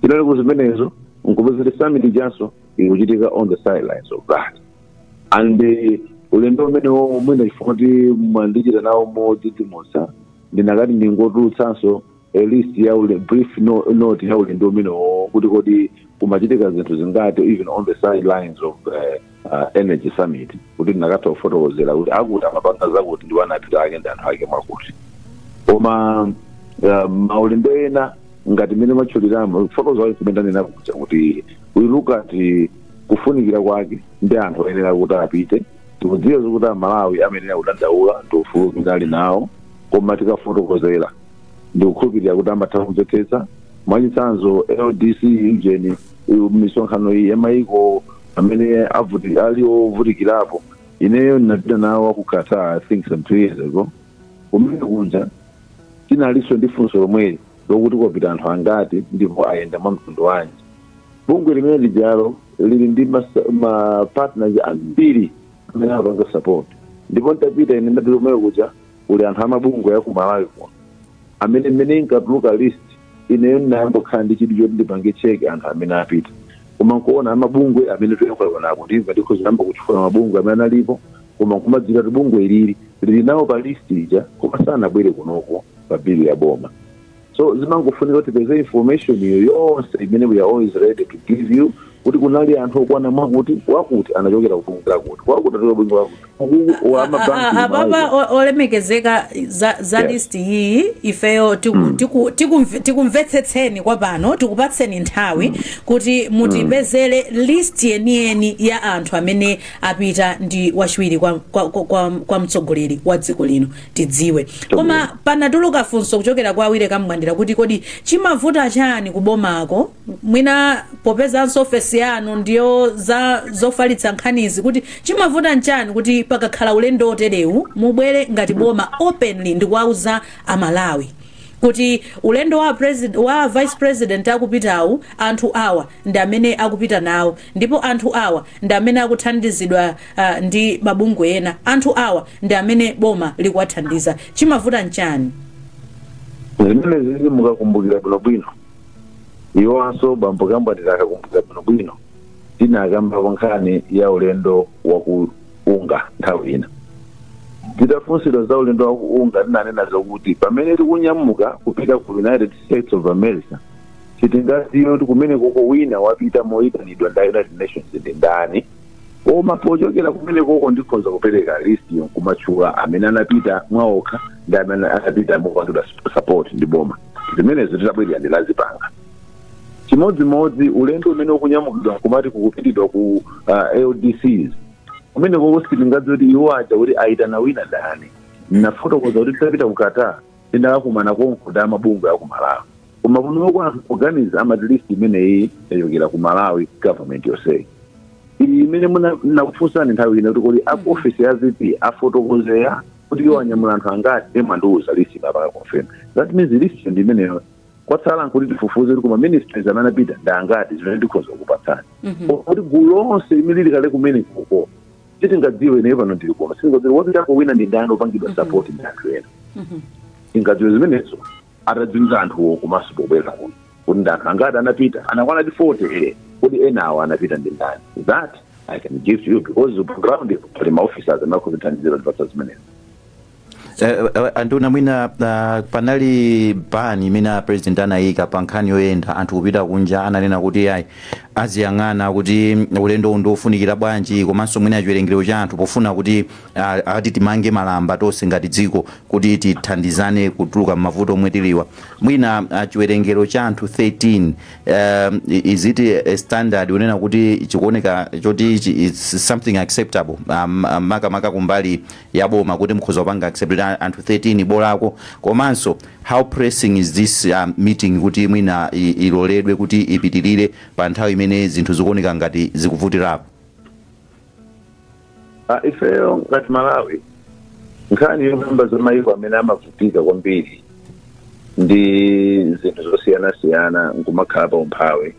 E: tinali kuzimenezo nkupezera summit janso ikuchitika on the sidelines of that. And ulendo umene mwina chifukwa kuti mwandichita nawo modzidzimutsa ndinakati ndingotulutsanso a list ya brief note ya ulendo umene kuti kodi kumachitika zinthu zingati even on the sidelines of energy summit kuti ndinakatha kufotokozera kuti akuti amapanga zakuti ndi wanapita ake ndi anthu ake mwakuti koma maulendo ena ngati mene machuliramo fotokoza wake kumene ndanena kuti we look at kufunikira kwake ndi anthu oyenera kuti apite tikudziwa zokuti Malawi amenera kudandaula ndi ufulu umene ali nawo koma tikafotokozera ndi kukhulupirira kuti amatha kudzetsetsa mwachitsanzo LDC ujeni misonkhano iyi yamayiko amene ali ovutikirapo ineyo ndinapita nawo ku Qatar I think some 2 years ago kumene kunja tinaliso ndi funso lomweli lokuti kwapita anthu angati ndipo ayenda mwamtundu wanji. Bungwe limene lijalo lili ndi ma partners ambiri amene apanga support ndipo ndapita ine ndapita kumene kuja uli anthu amabungwe ya ku Malawi kuno amene mmene inkatuluka list ineyo ndinayambokhala ndi chidwi choti ndipange cheke anthu amene apita koma nkuona amabungwe amene toyakwana ndimva ndikhozoyamba kuchifuna mabungwe amene analipo koma nkumadzira kuti bungwe lili nawo pa list ija koma sanabwere kunoko pa bili ya boma. So zimangofunika kuti peze information yonse imene we are always ready to give you kuti kunali anthu okwana mwakuti wakuti anachokera kupungula kuti wakuti atobwinga wakuti wa mabanki
B: ababa olemekezeka za list iyi ifeyo tikumvetsetseni kwa pano tikupatseni nthawi kuti mutipezere list yenieni ya anthu amene apita ndi wachiwiri kwa mtsogoleri wa dziko lino tidziwe. Koma panatuluka funso kuchokera kwa awire kamwandira kuti kodi chimavuta chani kubomako mwina popezanso ofesi ofesi yanu ndiyo zofalitsa nkhanizi kuti chimavuta nchani kuti pakakhala ulendo oterewu mubwere ngati boma openly ndikuwauza amalawi kuti ulendo wa vice president akupitawu anthu awa ndi amene akupita nawo ndipo anthu awa ndi amene akuthandizidwa ndi mabungwe ena, anthu awa ndi amene boma likuwathandiza, chimavuta nchani?
E: Zimene zizi mukakumbukira bwinobwino iwanso bambo Kambwatira akakumbukira bwinobwino tinakamba nkhani ya ulendo wakuunga nthawi ina. Tidafunsidwa za ulendo wakuunga tinanena zokuti pamene tikunyamuka kupita ku United States of America sitingaziwe kuti kumene koko wina wapita moyitanidwa ndi United Nations ndi ndani, koma pochokera kumene koko ndikhoza kupereka list yokumatchula amene anapita mwaokha ndi amene anapita mopandula support ndi boma. Zimenezo titabwera ndilazipanga chimodzimodzi. Ulendo umene ukunyamukidwa kumati kukupitidwa ku LDCs kumene koko sitingadziwe kuti iwo aja kuti aitana wina ndani. Nafotokoza kuti tisapita ku Qatar tindakakumana konko ndi amabungwe aku Malawi, koma kuno kwa organize amati list imeneyi yachokera ku Malawi government yonse. Iyi imene nakufunsani nthawi ina kuti aku office ya VP afotokozeya kuti iwo anyamula anthu angati emandiuza list imapaka confirm. That means list ndi imeneyo kwatsala nkuti tifufuze kuti kuma ministries amene apita ndi angati zimene ndikhoza kupatsani. Kuti gulu lonse limene likale kumene koko titingadziwe naye pano ndili kuno singadziwe wapitako wina ndi ndani opangidwa support ndi anthu ena. Tingadziwe zimenezo atadziwitsa anthuwo komanso pobwera kuno kuti ndi anthu angati anapita anakwana ndi 40 kuti enawo anapita ndi ndani. That I can give to you because the ground pali maofficers amakuzithandizira ndipatsa zimenezo.
C: Anduna mwina panali bani imene president anayika pa nkhani yoyenda anthu kupita kunja, ananena kuti ayi aziyang'ana kuti ulendo undofunikira bwanji komanso mwina chiwerengero cha anthu pofuna kuti ati timange malamba tonse ngati dziko kuti tithandizane kutuluka m'mavuto omwe tiliwa. Mwina chiwerengero cha anthu 13 is it a standard unena kuti chikuoneka choti it's something acceptable maka kumbali ya boma kuti mkhoza kupanga accept anthu 13 bolako, komanso how pressing is this meeting kuti mwina iloledwe kuti ipitirire pa nthawi imene zinthu zikuoneka ngati zikuvutirapo?
E: Ifeyo ngati Malawi nkhani yomemba zomayiko amene amavutika kwambiri ndi zinthu zosiyana-siyana nkumakhala pa umphawi.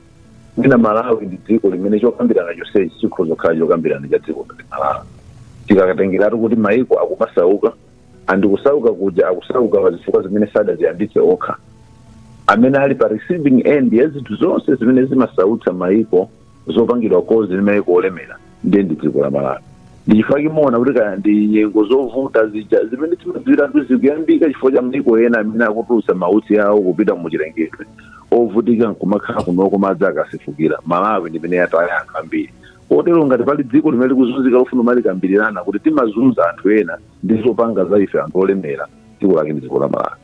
E: Mwina Malawi ndi dziko limene chokambirana chonse chikhoza kukhala chokambirana cha dziko ngati Malawi. Tikakatengeratu kuti mayiko akumasauka andikusauka kuja akusauka pazifukwa zimene sadaziyambitse okha. Amene ali pa receiving end ya zinthu zonse zimene zimasautsa mayiko zopangidwa kozi ndi mayiko olemera ndi dziko la Malawi. Ndichifukwa chimona kuti kaya ndi nyengo zovuta zija zimene timadziwira kuti zikuyambika chifukwa cha mayiko ena amene akutulutsa mautsi awo kupita muchilengedwe ovutika nkumakhala kunoko madzi akasefukira. Malawi ndi imene yataya anthu ambiri. Kotero ngati pali dziko limene likuzunzika lofuna malikambirana kuti timazunza anthu ena ndi zopanga za ife anthu olemera, dziko lake ndi dziko la Malawi.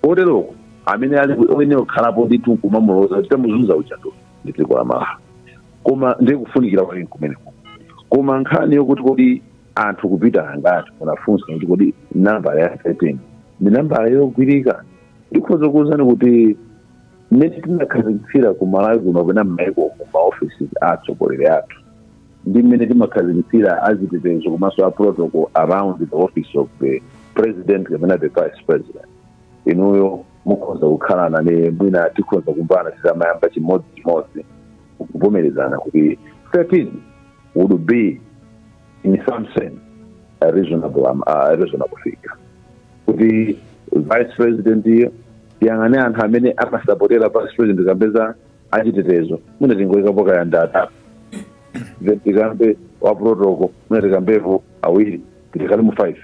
E: Koteroko amene ali ene okhalapo ndi tunkumamuloza kuti tamuzunza uchado ndi dziko la Malawi. Koma ndikufunikira kwa kumeneko. Koma nkhani yokuti kodi anthu kupita angati unafunsa kuti kodi nambala ya 13 ndi nambala yogwirika. Ndikhoza kuwuzani kuti mmene timakhazikitsira ku Malawi kuno kuna m'mayiko ku maoffices atsogoleri athu ndi mmene timakhazikitsira azitetezo komanso a protocol around the office of the president kapena the vice president. Inuyo mukhoza kukhalana ne mwina tikhoza kumbana tisamayamba chimodzimodzi kuvomerezana kuti 13 would be in some sense a reasonable figure. Kuti vice president yang'ane anthu amene amasapotera vice president kapeza achitetezo mwina tingoyikapo kaya atatu tikambe wa protocol mwina tikambepo awiri tikali mu 5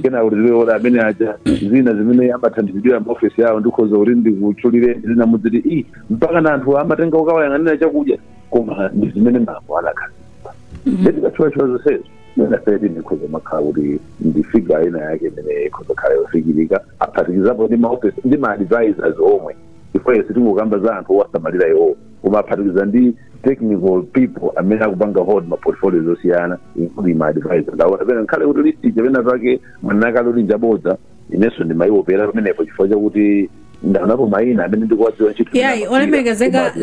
E: kena kuti tiweola amene aja zina zimene amathandizidwira maofisi yawo ndikhoza kuti ndikuchulire zina mudziti mpaka na anthu amatenga ukawayang'anira chakudya koma ndi zimene mambo anakhazikitsa. Ndikathiwa zonsezo mwina 13 ndikhoza makhala kuti ndi figure ina yake imene ikhoza khala yofikirika aphatikizapo ndi maofisi ndi ma-advisors omwe ifo yesi tingokamba za anthu owasamalira iwo koma aphatikiza ndi technical people amene akupanga hold ma portfolios osiyana including ma-advisors. Aona pena nkhale kuti list ija pena pake mwanaka loti njabodza inenso ndi mayiopera pamenepo chifukwa chakuti ndanapo mayina amene ndikuwadziwa ntchito
B: yayi olemekezeka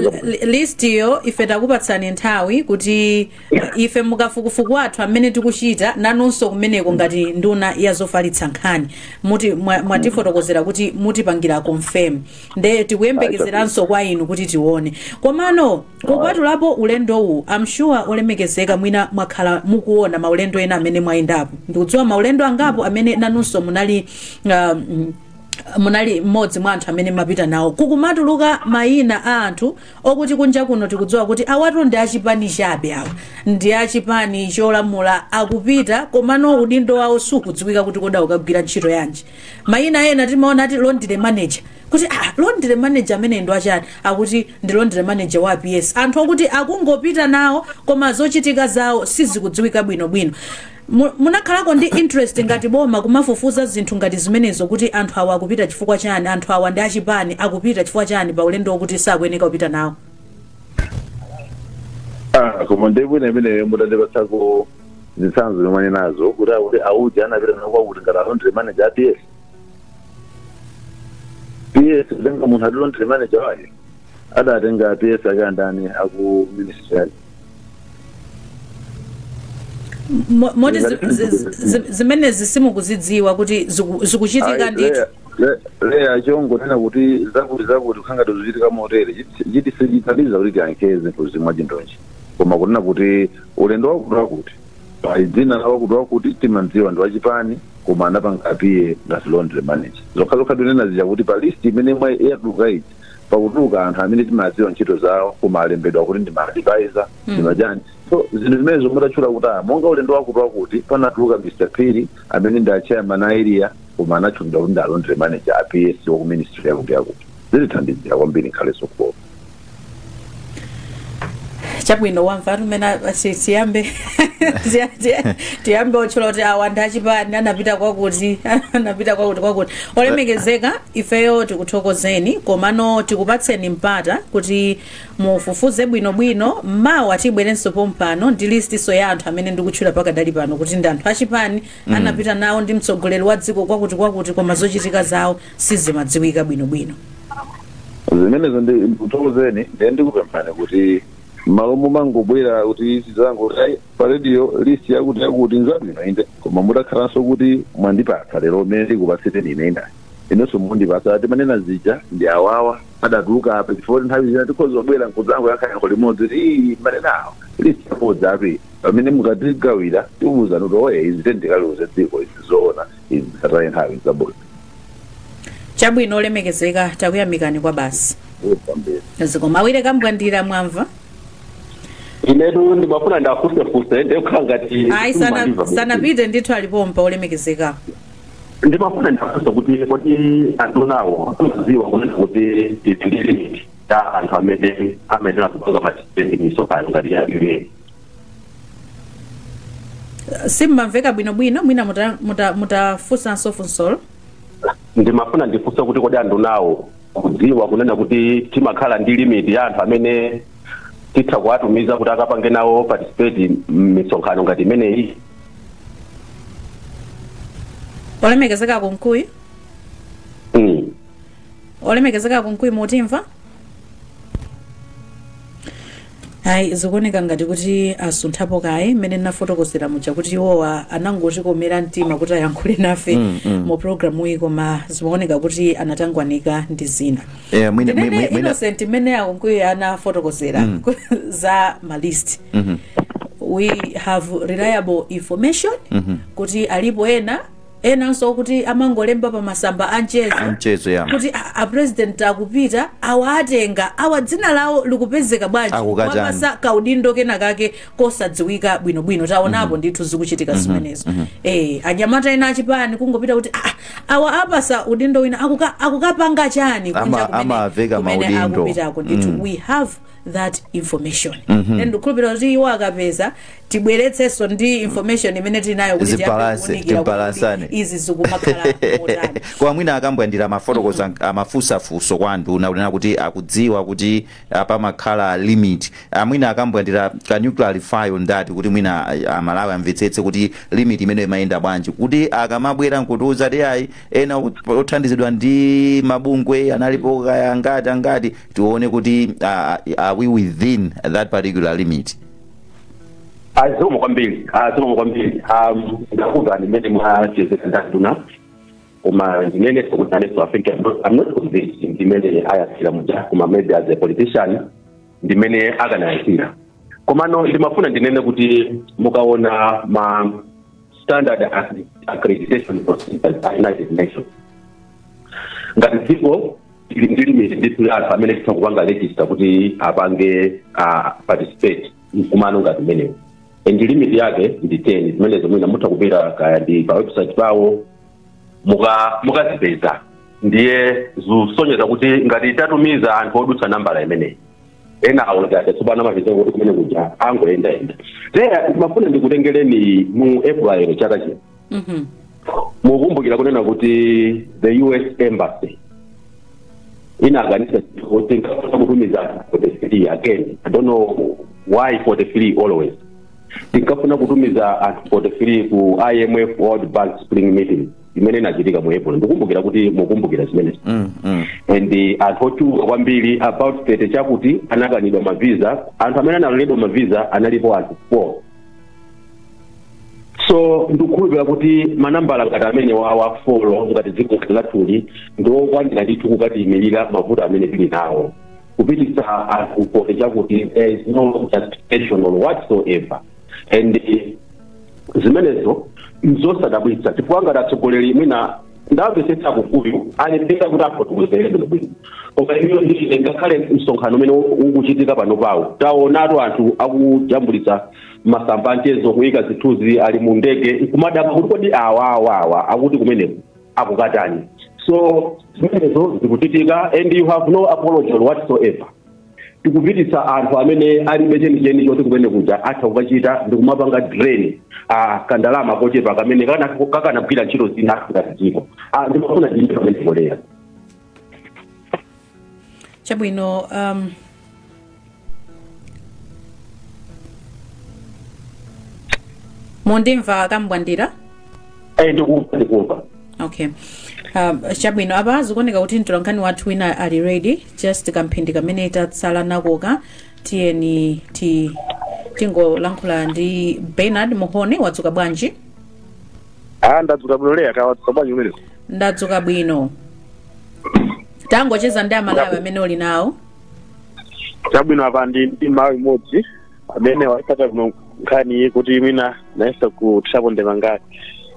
B: list iyo ife takupatsani nthawi kuti ife mukafukufuku athu amene tikuchita nanunso kumeneko ngati nduna yazofalitsa nkhani muti mwatifotokozera kuti mutipangira confirm nde tikuyembekezeranso kwa inu kuti tione komano kupatulapo ulendowu I'm sure olemekezeka mwina mwakhala mukuona maulendo ena amene mwayindapo ndikudziwa maulendo angapo amene nanunso munali mmodzi mwa anthu amene mapita nawo kukumatuluka mayina a anthu okuti kunja kuno tikudziwa kuti awatu ndi achipani chabe awa ndi achipani cholamula akupita komano udindo wawo sukudziwika kuti koda ukagwira ntchito yanji mayina ena timaona ati londire manager kuti londire manager amene ndo achani akuti ndi londire manager wa PS anthu okuti akungopita nawo koma zochitika zawo sizikudziwika bwinobwino munakhalako ndi interest ngati boma kumafufuza zinthu ngati zimenezo kuti anthu awa akupita chifukwa chani anthu awa ndi achipani akupita chifukwa chani pa ulendo wokuti sakuyeneka kupita nawo
E: koma ndibwino imene mutandipatsako zitsanzo zomwe nazo kuti akuti auja anapita nawo kwakuti ngati alondire manager a PS kutenga munthu ati londire manager wake adatenga PS ake andani aku ministry
B: moti zimenezi simukuzidziwa kuti zikuchitika ndithu
E: leya chongo nena kuti zakuti kukhanga tozichitika motere chiti sichithandiza kuti tiyankhe zinthu zimwe chindonji koma kunena kuti ulendo wakuti dzina la wakuti timandziwa ndi wachipani koma anapanga apiye ngati laundry manager zokha tinena zija kuti pa list imene mwa yatuluka iji pakutuluka anthu amene timadziwa ntchito zawo koma alembedwa kuti ndi ma-advisor ndi majani so zinthu zimenezo mutatchula kuti monga ulendo wakuti panatuluka Mr. Phiri amene ndi achairman a area koma anatchulidwa kuti ndi laundry manager a PS waku ministry yakuti zitithandizira kwambiri nkhaleso kupopa
B: chabwino wamva tumena tiyambe otchula kuti awa ndi achipani anapita kwakuti olemekezeka ifeyo tikuthokozeni komano tikupatseni mpata kuti mufufuze bwinobwino mawa tibwerenso pompano ndi listiso ya anthu amene ndikutchula pakadali pano kuti ndi anthu achipani anapita nawo ndi mtsogoleri wa dziko kwakuti koma zochitika zawo sizimadziwika bwinobwino
E: zimenezo ndikuthokozeni ndiye ndikupemphani kuti malo mumangobwera kuti zangu pa radio list yakuti nzabwino inde koma mutakhalanso kuti mwandipatsa lero mmene ndikupatsireni ine inenso mundipatsa ati manena zija ndi awawa adatuluka apa chifukwa nthawi zina tikhozobwera nkuzangu yankhayankho limodzi ti manenawo list yamodzi api pamene mukatigawira tikuwuzani kuti oye izi tendikaluze dziko izi zoona izi zisataye nthawi zabodzi
B: chabwino olemekezeka takuyamikani kwa basi zikoma awire kambwandira mwamva
D: inetu ndimafuna ndafuse ndekukhala ngati
B: ayi sanapite ndithu alipompa olemekezeka
D: ndimafuna ndafuse kuti anthu nawo amaziwa kunena kuti titililiti ta anthu amene nakupanga matipendimiso kano ngati yabiwe
B: simmamveka bwinobwino mwina mutafunsanso funsolo
D: ndimafuna ndifuse kuti kodi anthu nawo kudziwa kunena kuti timakhala ndi limit ya anthu amene titha kuwatumiza kuti akapange nawo participate m'misonkhano ngati imeneyi
B: olemekezeka kunkuyi olemekezeka kunkuyi mutimva ayi zikuoneka ngati kuti asunthapo kaye mmene ndinafotokozera muja kuti iwowa anangotikomera mtima kuti ayankhule nafe mu programu iyi koma zimaoneka kuti anatangwanika ndi zina Innocent mmene akunkuyi anafotokozera za malist we have reliable information kuti alipo enanso kuti amangolemba pa masamba anchezo kuti a president akupita awatenga awa dzina lawo likupezeka bwanji wapasa kaudindo kena kake kosadziwika bwinobwino taonapo ndithu zikuchitika zimenezo anyamata ena achipani kungopita kuti awa apasa udindo wina akukapanga chani kunja kumene akupitako ndithu we have that information and ukhulupirira kuti iwo akapeza tibweretsenso ndi information imene tinayo kuti
C: tibalasane
B: izi zikumakhala motani.
C: Kwa mwina akambwandira mafotokoza amafusafuso kwa nduna kunena kuti akudziwa kuti pamakhala limit. Mwina akambwandira can you clarify on that kuti mwina Amalawi amvetsetse kuti limit imene imayenda bwanji kuti akamabwera nkutiuza ti ayi ena othandizidwa ndi mabungwe analipo kaya angati tione kuti are we within that particular limit.
D: Azomo kwambiri ndakuva ndimene mwachezeka ndaduna koma ndimene sokutane so I think I'm not convinced ndimene ayasira muja koma maybe as a politician ndimene akanayasira koma no ndimafuna ndinene kuti mukaona ma standard accreditation procedures at United Nations ngati dziko limit nditulasa amene tikupanga register kuti apange participate mkumano ngati menewo and limit yake ndi 10 zimenezo mwina mutakupita kaya ndi pa website pawo mukazipeza ndiye zusonyeza kuti ngati tatumiza anthu odutsa nambala imeneyi ena aonekate tsopano amapeza kuti kumene kuja angoenda there ndimafuna ndikutengereni mu April chaka chino mukumbukira kunena kuti the US Embassy inaganisa kuti kutumiza for the free again. I don't know why for the free always. Tikafuna kutumiza at for the free ku IMF World Bank Spring Meeting imene inachitika mu April. Ndikumbukira kuti mukumbukira zimene. And athotu kwambiri about tete chakuti anakanidwa mavisa anthu amene analedwa mavisa analipo anthu 4. So ndikukhulupirira kuti manambala ngati amene wa follow ngati dziko latuli ndokwanira ndithu kukatiyimirira mavuto amene tili nawo kupititsa anthu kote chakuti there is no justification on whatsoever and zimenezo nzosadabwitsa tipwanga tatsogoleri mwina ndamvetsetsa kufupi anepeka kuti afotokozeredwe bwino koma iyo nditi ngakhale msonkhano umene ukuchitika pano pawo taonatu anthu akujambulitsa masamba antezo kuyika zithunzi ali mu ndege kumadaba kuti kodi awa akuti kumeneko akukatani so zimenezo zikuchitika and you have no apology whatsoever tikupititsa anthu amene alibe chenicheni choti kumene kuja atha kukachita ndikumapanga drain kandalama kochepa kamene kakanagwira ntchito zina ngati ndimafuna ndimbe pamene kolera
B: chabwino mondimva kambwandira
D: ndikumva
B: okay chabwino apa zikuoneka kuti mtolankhani wathu wina ali ready just kamphindi kamene tatsala nakoka tiyeni tingolankhula ndi Bernard Muhone. Wadzuka bwanji?
F: Ndadzuka bwino lea ka wadzuka bwanji umeneko?
B: Ndadzuka bwino. Tangocheza ndi Amalawi amene uli nawo.
F: Chabwino apa ndi mawu imodzi amene waipata kuno nkhani kuti mina naisa ku Tshaponde mangati.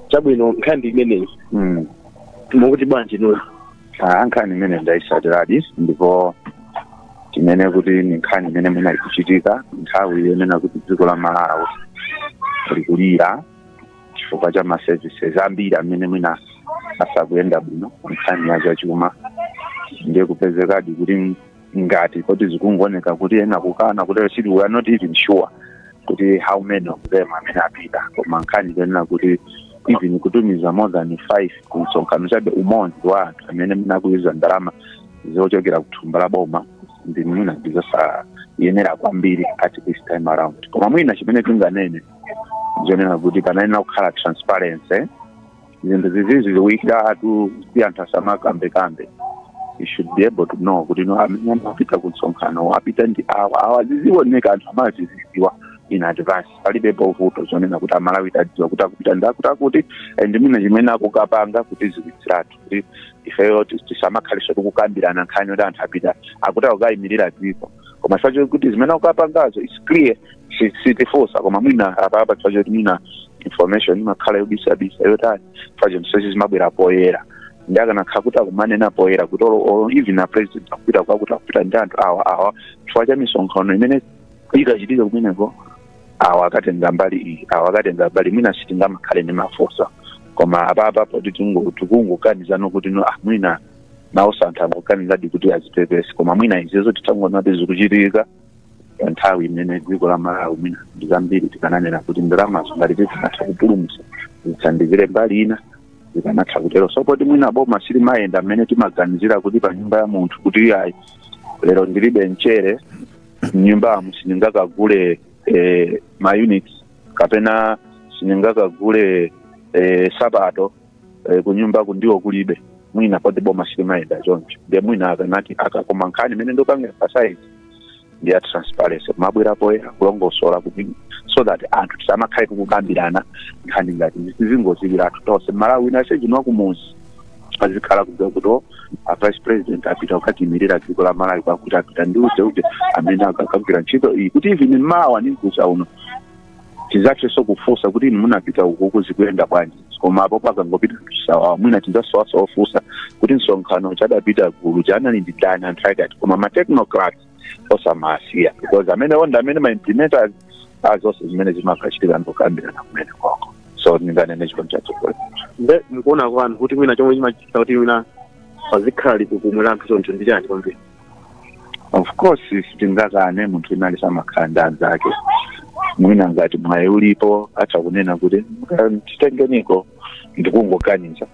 F: Chabwino nkhani imeneyi mukuti bwanji nuyo?
E: Nkhani imene ndaisatiradi ndipo timene kuti ni nkhani imene mwina ikuchitika nthawi yonena kuti dziko la Malawi likulira chifukwa cha maservices ambiri amene mwina asakuyenda bwino nkhani ya chachuma ndiye kupezekadi kuti ngati kuti zikungooneka kuti ena kukana kuti we are not even sure kuti how many of them amene apita koma nkhani yonena kuti even kutumiza more than 5 kumsonkhano chabe umodzi wa anthu amene munakuiza ndalama zochokera kuthumba la boma ndi mwina ndizosa yenera kwambiri at this time around koma mwina chimene tinganene zonena kuti panayena kukhala transparency zinthu zizizi zikuikira atu si anthu asamakambe you should be able to know kuti no amapita kumsonkhano apita ndi awa zizioneka anthu amaziziwa in advance palibe povuto zonena kuti Amalawi tadziwa kuti akupita ndakuti and mwina chimene akukapanga kuti zikuitsiratu kuti ifeyo tisamakhalisha tikukambirana nkhani kuti anthu apita akuti akukayimirira dziko koma chifukwa kuti zimene akukapangazo is clear sitifosa koma mwina apa chifukwa kuti mwina information imakhala yobisabisa yotani chifukwa zonse zimabwera poyera ndi akanakhala kuti akumanena poyera kuti even a president akupita akupita ndi anthu awa chifukwa cha misonkhano imene ikachitika kumeneko awa akatenga mbali iyi awa akatenga mbali mwina sitingamakhale ndi mafosa koma apa poti tikungokanizana kuti mwina nawo santhu akukanizadi kuti azipepese koma mwina izezo titangoona kuti zikuchitika nthawi imene dziko la Malawi mwina ndi zambiri tikananena kuti ndalamazo ngati tizinatha kupulumutsa zithandizire mbali ina zikanatha kutero so poti mwina boma silimayenda mmene timaganizira kuti pa nyumba ya munthu kuti ayi lero ndilibe mchere mnyumbamo sindingakagule ma-units kapena sindingakagule sabato kunyumba kundiwo kulibe mwina poti boma silimayenda choncho ndiye mwina akanati akakoma nkhani imene ndopanga emphasize ndiya transparency mabwerapo kulongosola kuti so that anthu tisamakhale kukambirana nkhani ngati zingozikira anthu tonse Malawi inase chinwa kumuzi azikhala kudziwa kuti a vice president apita kukatimirira dziko la Malawi kwakuti apita ndiuze amene akagwira ntchito iyi kuti even mmawa ninkusa uno tizakhe kufunsa kuti inu munapita uku zikuyenda bwanji koma apo pakangopita sawa mwina tinzasowaso ofunsa kuti msonkhano chadapita gulu chanali ndi dani anthu akati koma ma-technocrats osamasiya because amene ma-implementers azonse zimene zimakhachitika ndokambirana kumene kwako so ninganene chikondi chatsogolo
F: nde ndikuona kwanu kuti mwina chomwe chimachita kuti mwina pazikhala likumwe la anthu choncho ndi chani kwambiri
E: of course sitingakane munthu inali samakhala anzake mwina ngati mwayi ulipo atha kunena kuti titengeniko ndikungoganiza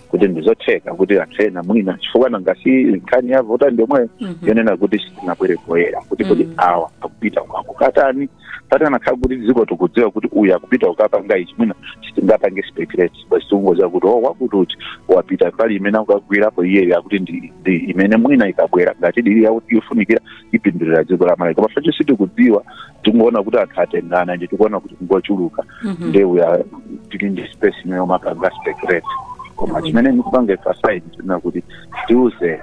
E: kuti ndizotheka kuti athena mwina chifukwa nangasi nkhani ya vota ndiomwe yonena kuti sitinabwere poyera kuti kuti awa akupita kwakukatani patana khala kuti dziko tikudziwa kuti uyu akupita ukapanga ichi mwina sitingapange speculate basi tikungoziwa kuti wakuti uti wapita pali imene akugwirapo iyeyo akuti ndi imene mwina ikabwera ngati dili yakuti yofunikira ipindulira dziko la Malawi koma facho sitikudziwa tikungoona kuti anthu atengana ndi tikuona kuti kungochuluka ndeuya tili ndi space imene omapanga speculate koma chimene ndikupanga emphasize tuna kuti tiuze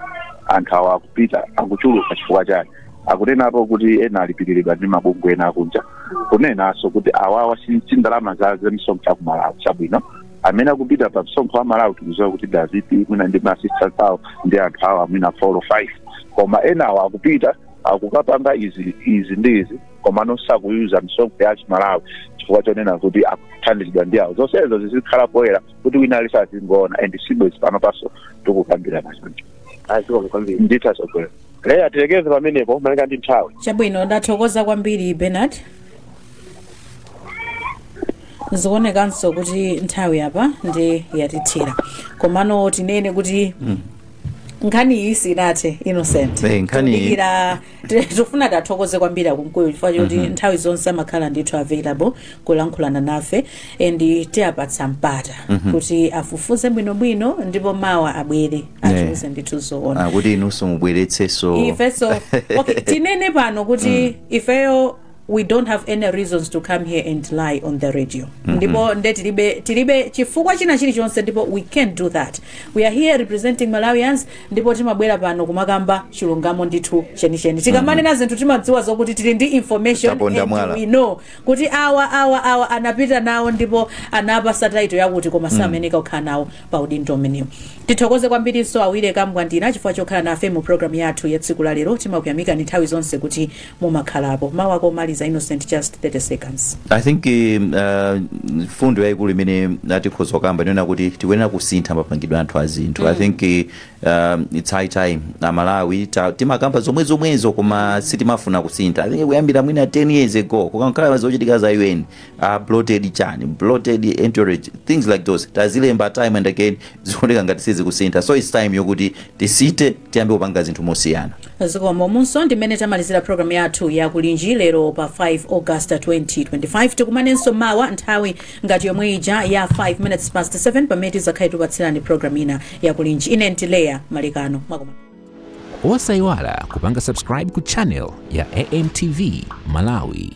E: anthu awa akupita akuchuluka chifukwa chake akunenapo kuti ena alipiriridwa ndi mabungwe ena akunja kunenaso kuti awawa sindalama za msonkho cha Malawi chabwino amene akupita pa msonkho wa Malawi tikuziwa kuti David mwina ndi ma-assistants awo ndi anthu awo mwina 4 or 5 koma ena awa akupita akukapanga izi ndi izi koma nosakuyuza msonkho ya Malawi chifukwa chonena kuti akuthandizidwa ndi awo zonsezo zizikhala poyera kuti wina alisazingoona and sibwe pano paso tikukambirana choncho
F: aziko kwambiri
E: nditatsogolo
F: leya tilekeze pamenepo maleka ndi nthawi
B: chabwino ndathokoza kwambiri Bernard zikuonekanso kuti nthawi apa ndi yatithira komano tinene kuti nkhani iyi sinathe Innocent tikira tofuna tathokoze kwambiri akumkuyo chifukwa choti nthawi zonse amakhala ndithu available kulankhulana nafe and tiyapatsa mpata kuti afufuze bwinobwino ndipo mawa abwere atiuze ndithu zoona
C: kuti inunso mubweretsenso
B: ifeso okay tinene pano kuti ifeyo we don't have any reasons to come here and lie on the radio ndipo nde tilibe chifukwa china chilichonse ndipo we can't do that we are here representing Malawians ndipo timabwera pano kumakamba chilungamo ndithu chenicheni tikamanena zinthu timadziwa zokuti tili ndi information and we know kuti awa anapita nawo ndipo anapa satellite yakuti koma sameneka kukhala nawo pa udindo umenewu tithokoze kwambirinso awire kamgwandira chifukwa chokhala nafe mu program yathu ya tsiku la lero timakuyamika ni nthawi zonse kuti mumakhalapo mawako maliza Innocent just 30 seconds
C: I think fundo yaikulu imene atikhoza kukamba nena kuti tikuyenera kusintha mapangidwe anthu azinthu I think it's high time Malawi timakamba zomwezo koma sitimafuna kusintha I think kuyambira mwina 10 years ago kukakhala zochitika za UN bloated chani bloated entourage things like those tazilemba time and again zikuoneka ngati sizikusintha so it's time yokuti tisite tiyambe kupanga zinthu mosiyana
B: zikomo munso ndimene tamalizira program yathu ya kulinji lero pa 5 August 2025 tikumanenso mawa nthawi ngati yomwe ija ya 5 minutes past 7 pamene tizakhale tupatsirani program ina ya kulinji ine Ntileya Malikano makoma
A: osayiwala kupanga subscribe ku channel ya AMTV Malawi.